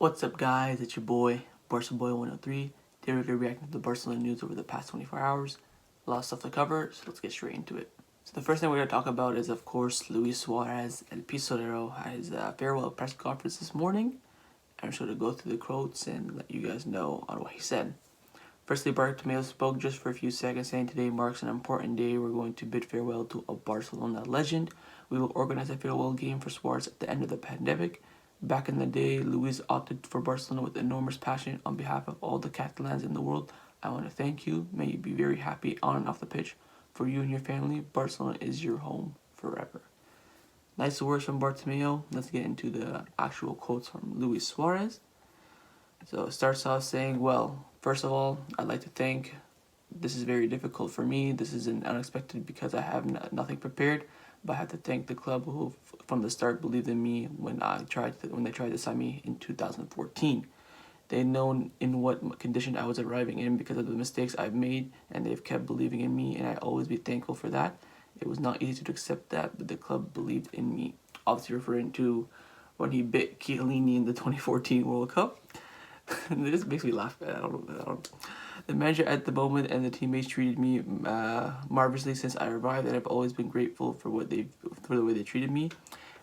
What's up, guys? It's your boy, Barca Boy 103. Today we're going to be reacting to the Barcelona news over the past 24 hours. A lot of stuff to cover, so let's get straight into it. So the first thing we're going to talk about is, of course, Luis Suarez, El Pistolero, had his farewell press conference this morning. I'm sure to go through the quotes and let you guys know on what he said. Firstly, Bartomeu spoke just for a few seconds, saying today marks an important day. We're going to bid farewell to a Barcelona legend. We will organize a farewell game for Suarez at the end of the pandemic. Back in the day, Luis opted for Barcelona with enormous passion. On behalf of all the Catalans in the world, I want to thank you. May you be very happy on and off the pitch. For you and your family, Barcelona is your home forever. Nice words from Bartomeu. Let's get into the actual quotes from Luis Suarez. So it starts off saying, well, first of all, I'd like to thank, this is very difficult for me. This is unexpected because I have nothing prepared. But I have to thank the club who, from the start, believed in me when they tried to sign me in 2014. They've known in what condition I was arriving in because of the mistakes I've made, and they've kept believing in me, and I always be thankful for that. It was not easy to accept that, but the club believed in me. Obviously referring to when he bit Chiellini in the 2014 World Cup. It just makes me laugh. I don't. The manager at the moment and the teammates treated me marvelously since I arrived, and I've always been grateful for the way they treated me.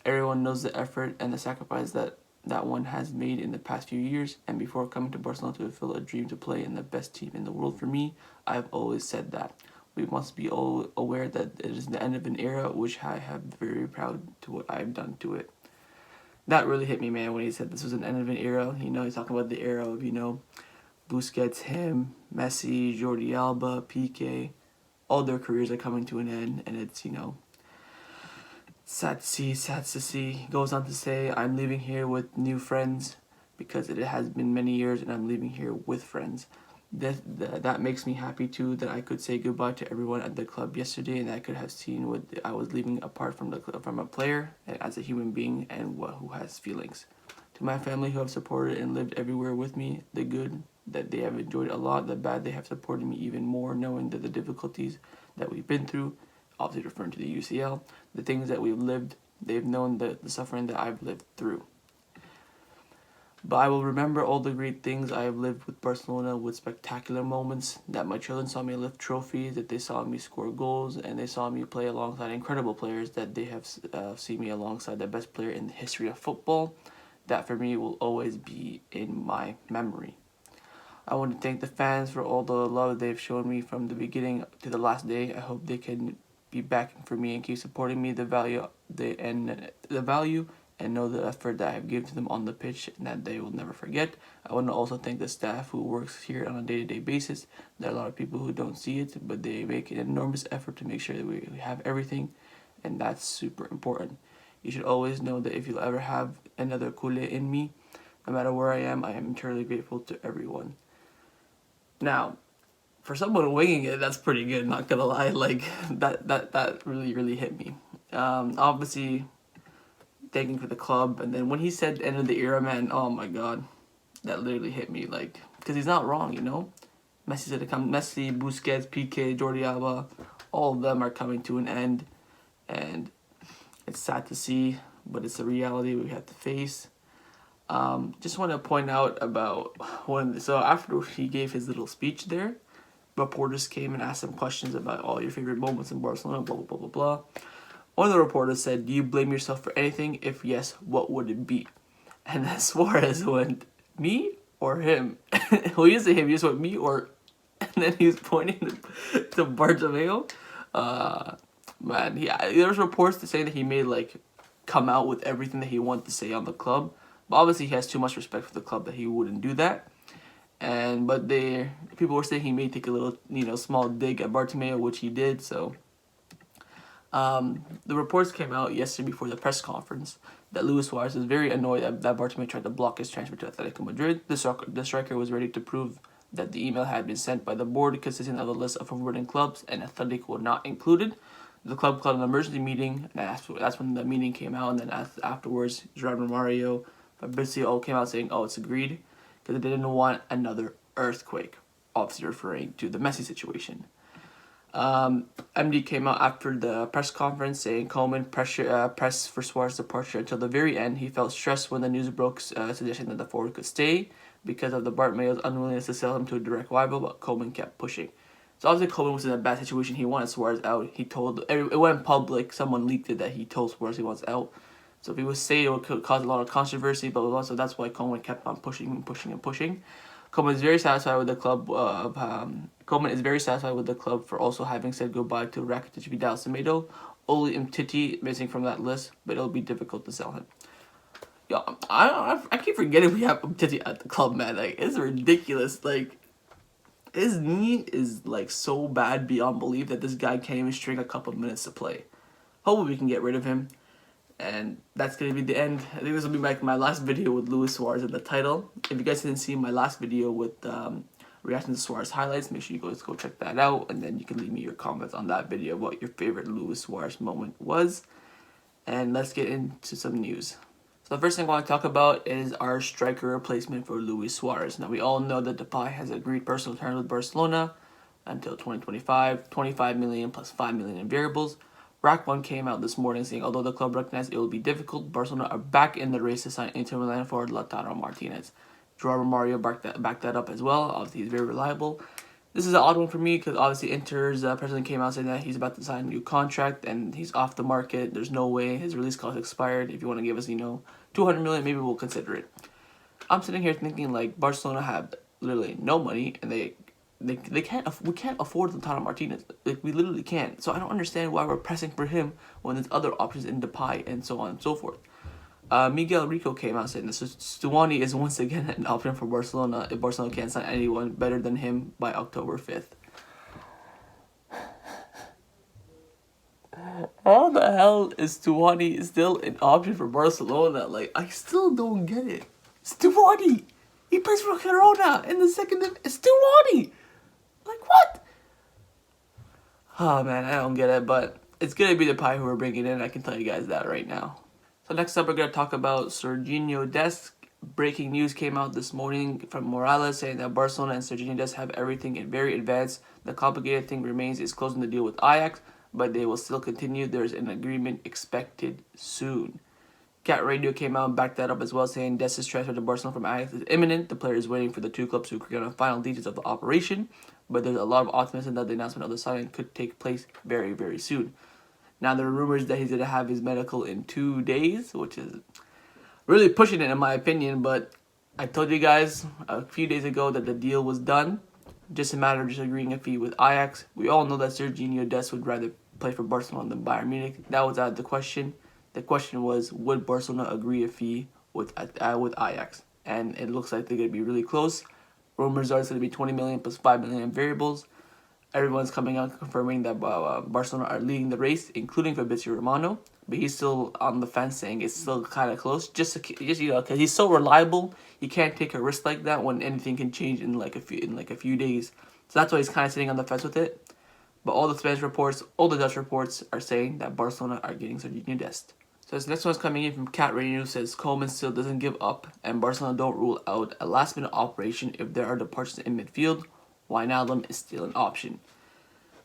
Everyone knows the effort and the sacrifice that one has made in the past few years, and before coming to Barcelona to fulfill a dream to play in the best team in the world for me, I've always said that. We must be all aware that it is the end of an era, which I have very proud to what I've done to it. That really hit me, man, when he said this was an end of an era. You know, he's talking about the era of, Busquets, him, Messi, Jordi Alba, Piqué. All their careers are coming to an end, and it's, sad to see. He goes on to say, I'm leaving here with new friends because it has been many years, and I'm leaving here with friends. That makes me happy too, that I could say goodbye to everyone at the club yesterday, and I could have seen what I was leaving apart from a player and as a human being and who has feelings. To my family who have supported and lived everywhere with me, the good that they have enjoyed a lot, the bad they have supported me even more, knowing that the difficulties that we've been through, obviously referring to the UCL, the things that we've lived, they've known the suffering that I've lived through. But I will remember all the great things I have lived with Barcelona, with spectacular moments, that my children saw me lift trophies, that they saw me score goals, and they saw me play alongside incredible players, that they have seen me alongside the best player in the history of football. That for me will always be in my memory. I want to thank the fans for all the love they've shown me from the beginning to the last day. I hope they can be backing for me and keep supporting me, the value and know the effort that I have given to them on the pitch and that they will never forget. I want to also thank the staff who works here on a day-to-day basis. There are a lot of people who don't see it, but they make an enormous effort to make sure that we have everything, and that's super important. You should always know that if you'll ever have another culé in me, no matter where I am eternally grateful to everyone. Now, for someone winging it, that's pretty good, not gonna lie. Like, that really hit me. Obviously, thanking for the club, and then when he said end of the era, man, oh my god, that literally hit me, like, because he's not wrong, Messi's gonna come. Messi, Busquets, Piqué, Jordi Alba, all of them are coming to an end, and it's sad to see, but it's a reality we have to face. Just want to point out about so after he gave his little speech there, reporters came and asked him questions about all your favorite moments in Barcelona, blah blah blah blah blah. One of the reporters said, do you blame yourself for anything? If yes, what would it be? And then Suarez went, me or him? Well, he didn't say him, he just went, me or... And then he was pointing to Bartomeu. Man, there was reports to say that he may, come out with everything that he wanted to say on the club. But obviously he has too much respect for the club that he wouldn't do that. But people were saying he may take a little, small dig at Bartomeu, which he did, so... The reports came out yesterday before the press conference that Luis Suarez is very annoyed that Bartomeu tried to block his transfer to Atletico Madrid. The striker was ready to prove that the email had been sent by the board consisting of a list of forbidden clubs, and Atletico were not included. The club called an emergency meeting, and that's when the meeting came out, and then afterwards, Gerardo Mario, Fabrizio all came out saying, oh, it's agreed, because they didn't want another earthquake, obviously referring to the Messi situation. MD came out after the press conference saying Koeman pressed for Suarez's departure until the very end. He felt stressed when the news broke, suggesting that the forward could stay because of the Barca's unwillingness to sell him to a direct rival, but Koeman kept pushing. So obviously Koeman was in a bad situation. He wanted Suarez out. He told it went public. Someone leaked it that he told Suarez he wants out. So if he was say, it would cause a lot of controversy, blah blah blah. So that's why Koeman kept on pushing and pushing and pushing. Koeman is very satisfied with the club. Koeman is very satisfied with the club for also having said goodbye to Rakitic, Vidal, Semedo. Only Umtiti missing from that list, but it'll be difficult to sell him. Yo, I keep forgetting we have Umtiti at the club, man. Like, it's ridiculous. Like, his knee is like so bad beyond belief that this guy can't even string a couple of minutes to play. Hopefully we can get rid of him. And that's going to be the end. I think this will be like my last video with Luis Suarez in the title. If you guys didn't see my last video with reaction to Suarez highlights, make sure you guys go check that out. And then you can leave me your comments on that video what your favorite Luis Suarez moment was. And let's get into some news. So the first thing I want to talk about is our striker replacement for Luis Suarez. Now we all know that Depay has agreed personal terms with Barcelona until 2025, 25 million plus 5 million in variables. Rack1 came out this morning saying although the club recognized it will be difficult, Barcelona are back in the race to sign Inter Milan forward Lautaro Martinez. Gerard Mario backed that up as well. Obviously, he's very reliable. This is an odd one for me because obviously Inter's president came out saying that he's about to sign a new contract and he's off the market. There's no way his release clause expired. If you want to give us, 200 million, maybe we'll consider it. I'm sitting here thinking like Barcelona have literally no money and we can't afford Lautaro Martinez. Like, we literally can't. So I don't understand why we're pressing for him when there's other options in Depay and so on and so forth. Miguel Rico came out saying this. Stuani is once again an option for Barcelona if Barcelona can't sign anyone better than him by October 5th. How the hell is Stuani still an option for Barcelona? Like, I still don't get it. Stuani! He plays for Girona in the second division. Stuani! Like, what? Oh, man, I don't get it, but it's going to be Depay who we're bringing in. I can tell you guys that right now. So next up, we're going to talk about SERGIñO Dest. Breaking news came out this morning from Morales saying that Barcelona and SERGIñO Dest have everything in very advanced. The complicated thing remains is closing the deal with Ajax, but they will still continue. There's an agreement expected soon. Cat Radio came out and backed that up as well, saying Dest's transfer to Barcelona from Ajax is imminent. The player is waiting for the two clubs to agree on the final details of the operation, but there's a lot of optimism that the announcement of the signing could take place very, very soon. Now, there are rumors that he's going to have his medical in 2 days, which is really pushing it in my opinion, but I told you guys a few days ago that the deal was done. Just a matter of just agreeing a fee with Ajax. We all know that SERGIñO Dest would rather play for Barcelona than Bayern Munich. That was out of the question. The question was, would Barcelona agree a fee with Ajax? And it looks like they're going to be really close. Rumors are it's going to be 20 million plus 5 million in variables. Everyone's coming out confirming that Barcelona are leading the race, including Fabrizio Romano. But he's still on the fence, saying it's still kind of close. Just because he's so reliable, you can't take a risk like that when anything can change in like a few days. So that's why he's kind of sitting on the fence with it. But all the Spanish reports, all the Dutch reports are saying that Barcelona are getting SERGIñO Dest. So this next one's coming in from Cat Radio, says Koeman still doesn't give up and Barcelona don't rule out a last minute operation if there are departures in midfield. Wijnaldum is still an option.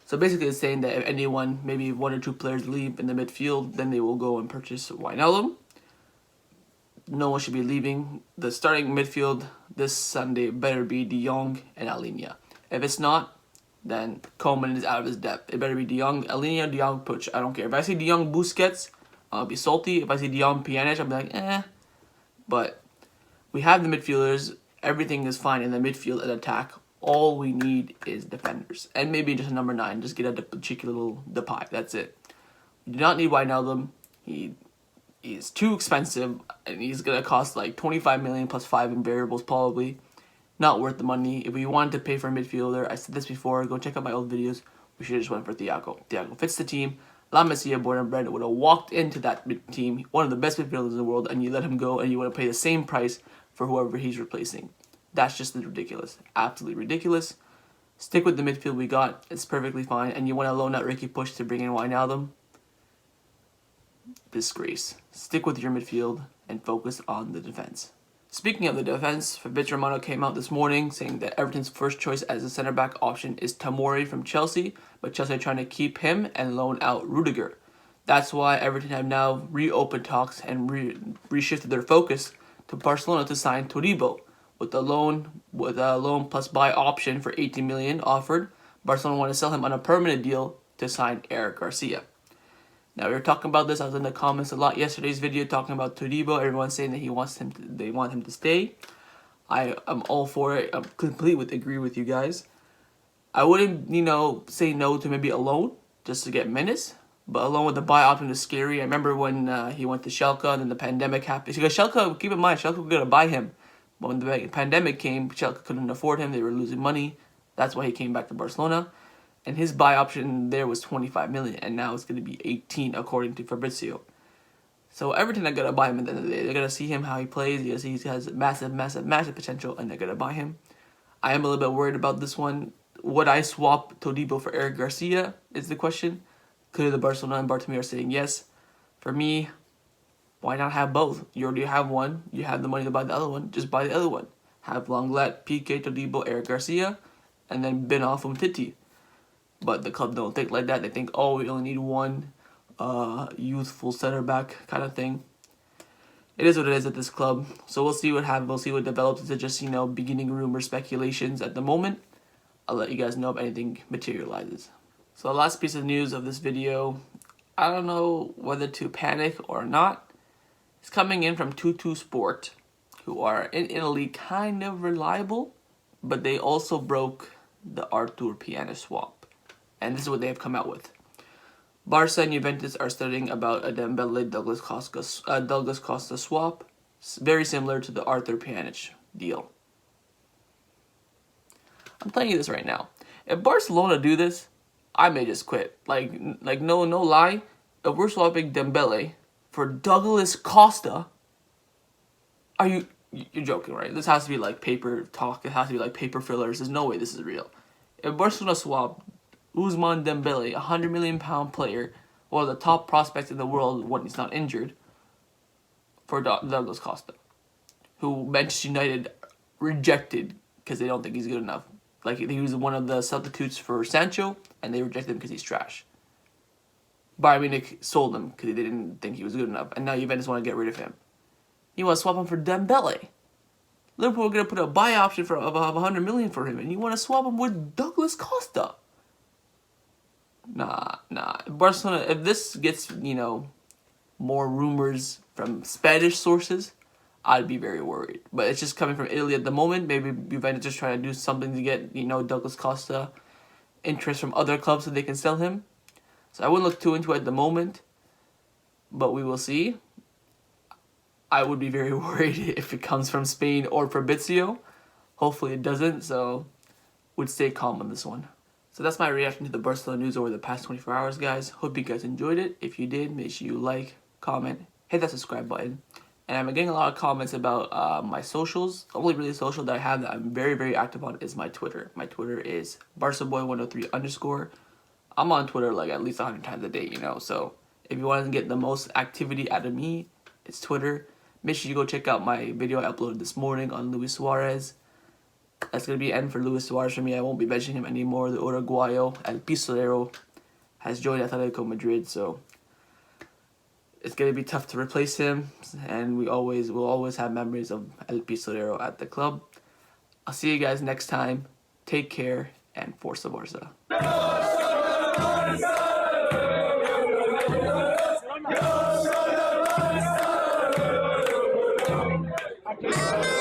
So basically it's saying that if anyone, maybe 1 or 2 players leave in the midfield, then they will go and purchase Wijnaldum. No one should be leaving. The starting midfield this Sunday better be De Jong and Alinea. If it's not, then Koeman is out of his depth. It better be De Jong, Alinea, De Jong, Puig. I don't care. If I see De Jong, Busquets, I'll be salty. If I see De Jong, Pjanic, I'll be like, eh. But we have the midfielders. Everything is fine in the midfield and attack. All we need is defenders. And maybe just a number 9. Just get a cheeky little Depay. That's it. We do not need Wijnaldum. He is too expensive. And he's going to cost like 25 million plus 5 in variables probably. Not worth the money. If we wanted to pay for a midfielder, I said this before, go check out my old videos. We should have just went for Thiago. Thiago fits the team. La Masia, born and bred, would have walked into that team, one of the best midfielders in the world, and you let him go and you want to pay the same price for whoever he's replacing. That's just ridiculous. Absolutely ridiculous. Stick with the midfield we got. It's perfectly fine. And you want to loan out Ricky Puig to bring in Wijnaldum? Disgrace. Stick with your midfield and focus on the defense. Speaking of the defense, Fabrizio Romano came out this morning saying that Everton's first choice as a center back option is Tomori from Chelsea, but Chelsea are trying to keep him and loan out Rudiger. That's why Everton have now reopened talks and reshifted their focus to Barcelona to sign Todibo with a loan plus buy option for 18 million offered. Barcelona want to sell him on a permanent deal to sign Eric Garcia. Now we were talking about this. I was in the comments a lot yesterday's video talking about Todibo. Everyone's saying that they want him to stay. I am all for it. I'm completely agree with you guys. I wouldn't, say no to maybe a loan just to get minutes, but a loan with the buy option is scary. I remember when he went to Schalke and then the pandemic happened. Because Schalke, keep in mind, Schalke was gonna buy him, but when the pandemic came, Schalke couldn't afford him. They were losing money. That's why he came back to Barcelona. And his buy option there was 25 million, and now it's going to be 18 according to Fabrizio. So Everton are going to buy him at the end of the day. They're going to see him how he plays. They're going to see he has massive potential, and they're going to buy him. I am a little bit worried about this one. Would I swap Todibo for Eric Garcia is the question. Clearly the Barcelona and Bartomeu are saying yes. For me, why not have both? You already have one. You have the money to buy the other one. Just buy the other one. Have Lenglet, Piqué, Todibo, Eric Garcia, and then bin off Umtiti. But the club don't think like that. They think, oh, we only need one youthful center back kind of thing. It is what it is at this club. So we'll see what happens. We'll see what develops. It's just, beginning rumor speculations at the moment. I'll let you guys know if anything materializes. So the last piece of news of this video, I don't know whether to panic or not. It's coming in from Tutu Sport, who are in Italy kind of reliable, but they also broke the Arthur Piana swap. And this is what they have come out with. Barca and Juventus are studying about a Dembele Douglas Costa swap, very similar to the Arthur Pjanic deal. I'm telling you this right now. If Barcelona do this, I may just quit. Like no lie. If we're swapping Dembele for Douglas Costa, you're joking, right? This has to be like paper talk. It has to be like paper fillers. There's no way this is real. If Barcelona swap Ousmane Dembele, a £100 million player, one of the top prospects in the world when he's not injured, for Douglas Costa, who Manchester United rejected because they don't think he's good enough. Like, he was one of the substitutes for Sancho, and they rejected him because he's trash. Bayern Munich sold him because they didn't think he was good enough, and now Juventus want to get rid of him. You want to swap him for Dembele. Liverpool are going to put a buy option of 100 million for him, and you want to swap him with Douglas Costa. Nah. Barcelona, if this gets, more rumors from Spanish sources, I'd be very worried. But it's just coming from Italy at the moment. Maybe Juventus just trying to do something to get, Douglas Costa interest from other clubs so they can sell him. So I wouldn't look too into it at the moment. But we will see. I would be very worried if it comes from Spain or Fabrizio. Hopefully it doesn't, so would stay calm on this one. So that's my reaction to the Barcelona news over the past 24 hours, guys. Hope you guys enjoyed it. If you did, make sure you like, comment, hit that subscribe button. And I'm getting a lot of comments about my socials. The only really social that I have that I'm very, very active on is my Twitter. My Twitter is BarcaBoy103_. I'm on Twitter like at least 100 times a day, So if you want to get the most activity out of me, it's Twitter. Make sure you go check out my video I uploaded this morning on Luis Suarez. That's going to be the end for Luis Suarez for me. I won't be mentioning him anymore. The Uruguayo, El Pistolero, has joined Atletico Madrid, so it's going to be tough to replace him. And we'll always have memories of El Pistolero at the club. I'll see you guys next time. Take care, and Forza Barca. Yeah.